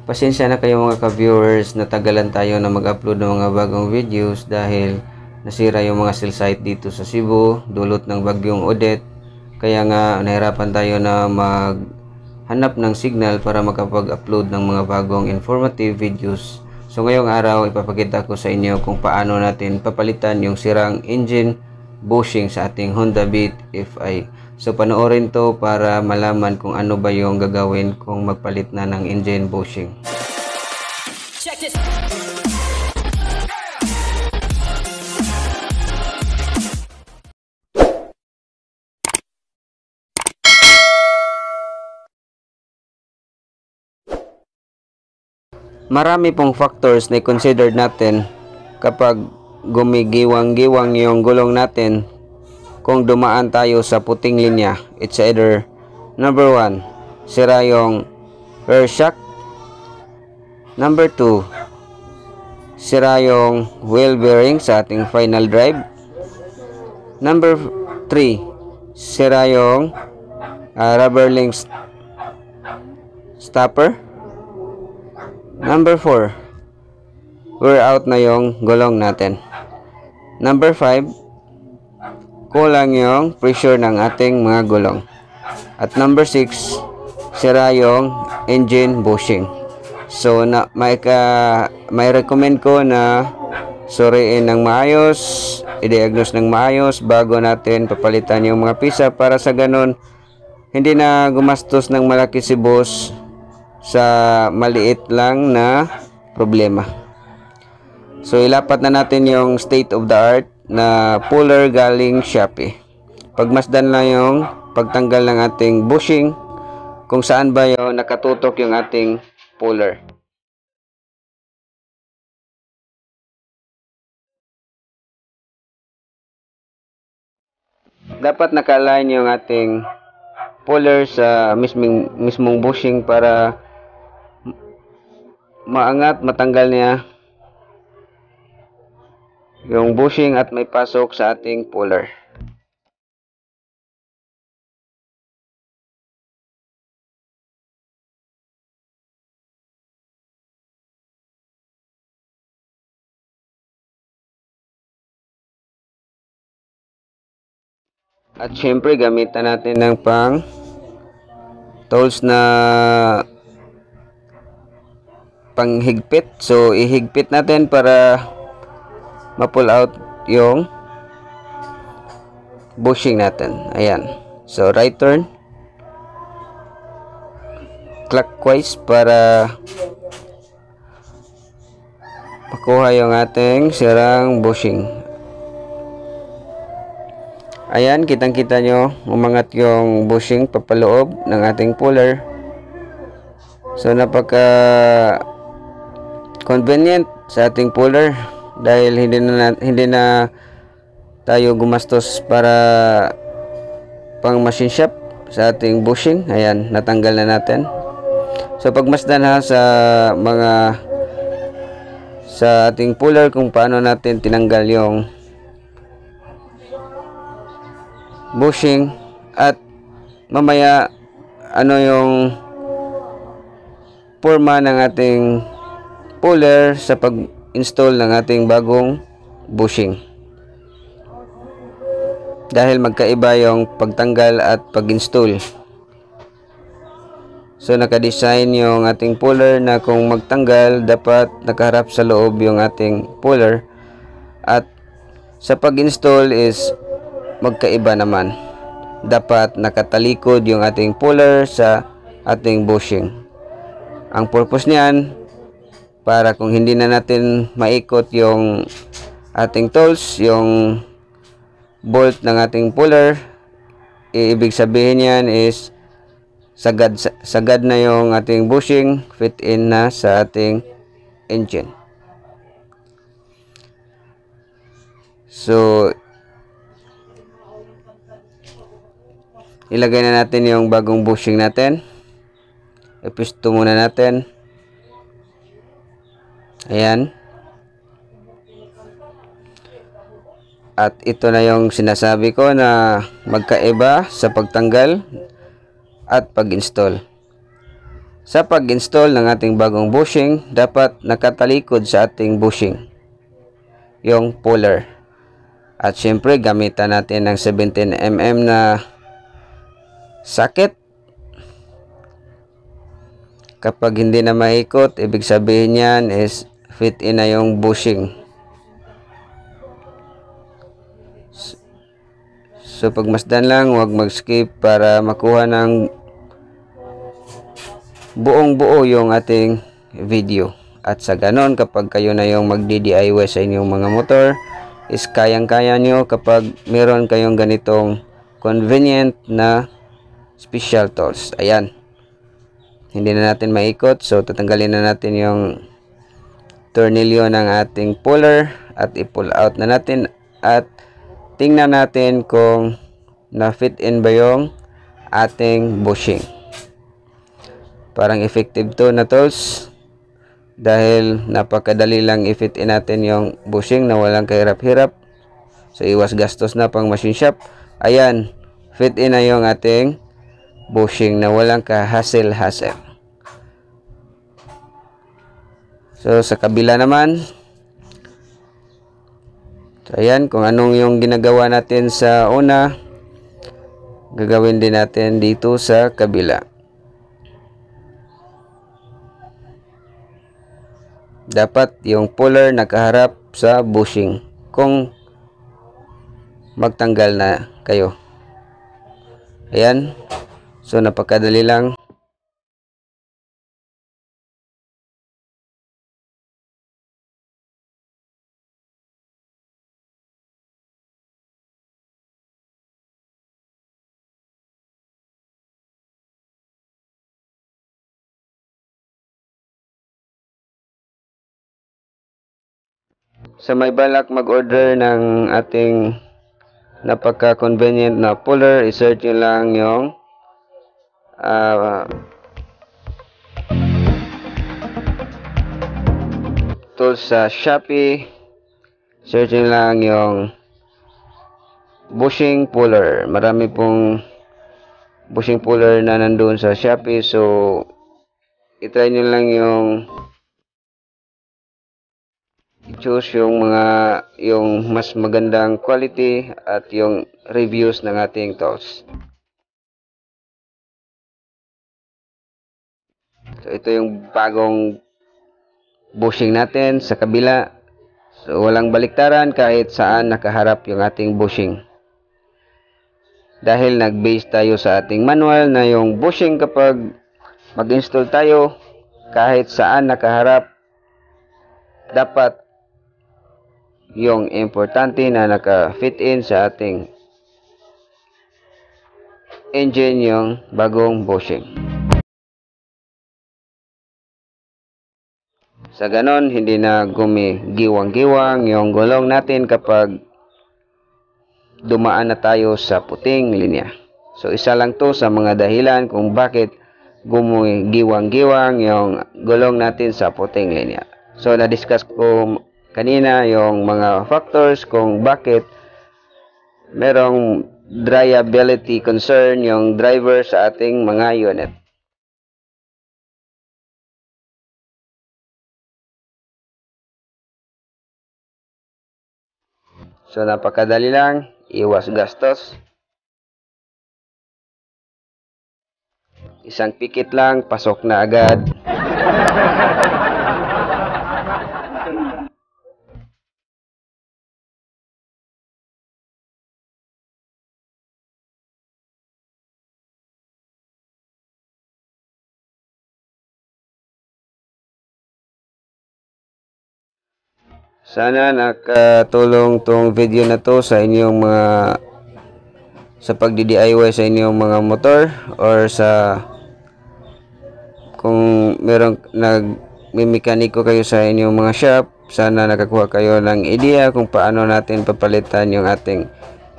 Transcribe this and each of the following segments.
Pasensya na kayo mga ka-viewers, natagalan tayo na mag-upload ng mga bagong videos dahil nasira yung mga cell site dito sa Cebu, dulot ng bagyong Odette. Kaya nga nahirapan tayo na maghanap ng signal para makapag-upload ng mga bagong informative videos. So ngayong araw ipapakita ko sa inyo kung paano natin papalitan yung sirang engine bushing sa ating Honda Beat FI. So panoorin to para malaman kung ano ba yung gagawin kung magpalit na ng engine bushing. Check this. Marami pong factors na consider natin kapag gumigiwang-giwang yung gulong natin. Kung dumaan tayo sa puting linya, it's either number 1, sira yung rear shock. Number 2, sira yung wheel bearing sa ating final drive. Number 3, sira yung rubber link stopper. Number 4, wear out na yung gulong natin. Number 5, kulang yung pressure ng ating mga gulong. At number 6, sira yung engine bushing. So may recommend ko na suriin ng maayos, i-diagnose ng maayos bago natin papalitan yung mga pisa, para sa ganun hindi na gumastos ng malaki si boss sa maliit lang na problema. So ilapat na natin yung state of the art na puller galing Shopee. Pagmasdan lang yung pagtanggal ng ating bushing kung saan ba yung nakatutok yung ating puller. Dapat naka-align yung ating puller sa mismong bushing para maangat, matanggal niya yung bushing at may pasok sa ating puller. At syempre gamitan natin ng tools na panghigpit. So ihigpit natin para ma-pull out yung bushing natin. Ayan. So right turn clockwise para makuha yung ating sirang bushing. Ayan, kitang-kita nyo umangat yung bushing papaloob ng ating puller. So napaka convenient sa ating puller dahil hindi na tayo gumastos para pang machine shop sa ating bushing. Ayan, natanggal na natin. So pagmasdan ha sa ating puller kung paano natin tinanggal yung bushing, at mamaya ano yung forma ng ating puller sa pag-install ng ating bagong bushing, dahil magkaiba yung pagtanggal at pag-install. So naka-design yung ating puller na kung magtanggal dapat nakaharap sa loob yung ating puller, at sa pag-install is magkaiba naman, dapat nakatalikod yung ating puller sa ating bushing. Ang purpose niyan, para kung hindi na natin maikot yung ating tools, yung bolt ng ating puller, ibig sabihin yan is sagad na yung ating bushing, fit in na sa ating engine. So ilagay na natin yung bagong bushing natin. Ipisto muna natin. Ayan. At ito na yung sinasabi ko na magkaiba sa pagtanggal at pag-install. Sa pag-install ng ating bagong bushing, dapat nakatalikod sa ating bushing yung puller. At syempre, gamitan natin ng 17mm na socket. Kapag hindi na maikot, ibig sabihin yan is fit in na yung bushing. So pagmasdan lang, huwag mag-skip para makuha ng buong buo yung ating video. At sa ganon, kapag kayo na yung magdi-DIY sa inyong mga motor, is kayang-kaya nyo kapag meron kayong ganitong convenient na special tools. Ayan. Hindi na natin maikot, so tatanggalin na natin yung tornilyo ng ating puller at i-pull out na natin at tingnan natin kung na-fit in ba yung ating bushing. Parang effective to na tools dahil napakadali lang i-fit in natin yung bushing na walang kahirap-hirap. So iwas gastos na pang machine shop. Ayan, fit in na yung ating bushing na walang ka-hassle-hassle. So sa kabila naman, so ayan, kung anong yung ginagawa natin sa una, gagawin din natin dito sa kabila. Dapat yung puller nakaharap sa bushing kung magtanggal na kayo. Ayan. So napakadali lang. Sa may balak mag-order ng ating napaka-convenient na puller, i-search nyo lang yung tools sa Shopee. Search nyo lang yung bushing puller. Marami pong bushing puller na nandun sa Shopee, so i-try nyo lang yung i-choose yung mas magandang quality at yung reviews ng ating tools. So ito yung bagong bushing natin sa kabila. So walang baliktaran kahit saan nakaharap yung ating bushing. Dahil nag-base tayo sa ating manual na yung bushing kapag mag-install tayo kahit saan nakaharap, dapat yung importante na naka-fit in sa ating engine yung bagong bushing. Sa ganon, hindi na gumigiwang-giwang yung gulong natin kapag dumaan na tayo sa puting linya. So isa lang to sa mga dahilan kung bakit gumigiwang-giwang yung gulong natin sa puting linya. So na-discuss ko kanina yung mga factors kung bakit merong drivability concern yung driver sa ating mga unit. So napakadali lang, iwas gastos. Isang pikit lang, pasok na agad. Sana nakatulong tong video na to sa inyong mga sa pagdi-DIY sa inyong mga motor or sa kung merong nagmemekaniko kayo sa inyong mga shop. Sana nakakuha kayo ng idea kung paano natin papalitan yung ating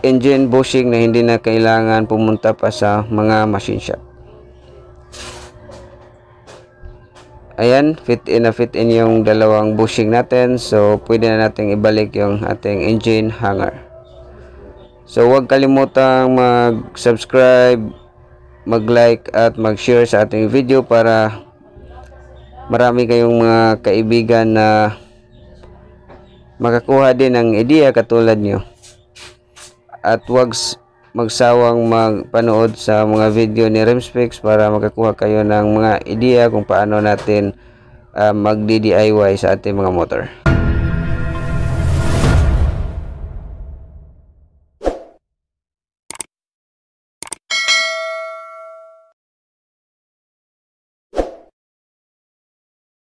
engine bushing na hindi na kailangan pumunta pa sa mga machine shop. Ayan, fit in yung dalawang bushing natin. So, pwede na natin ibalik yung ating engine hanger. So, huwag kalimutang mag-subscribe, mag-like at mag-share sa ating video para marami kayong mga kaibigan na makakuha din ng ideya katulad nyo. At huwag magsawang magpanood sa mga video ni Remspecs para makakuha kayo ng mga ideya kung paano natin magdi-DIY sa ating mga motor.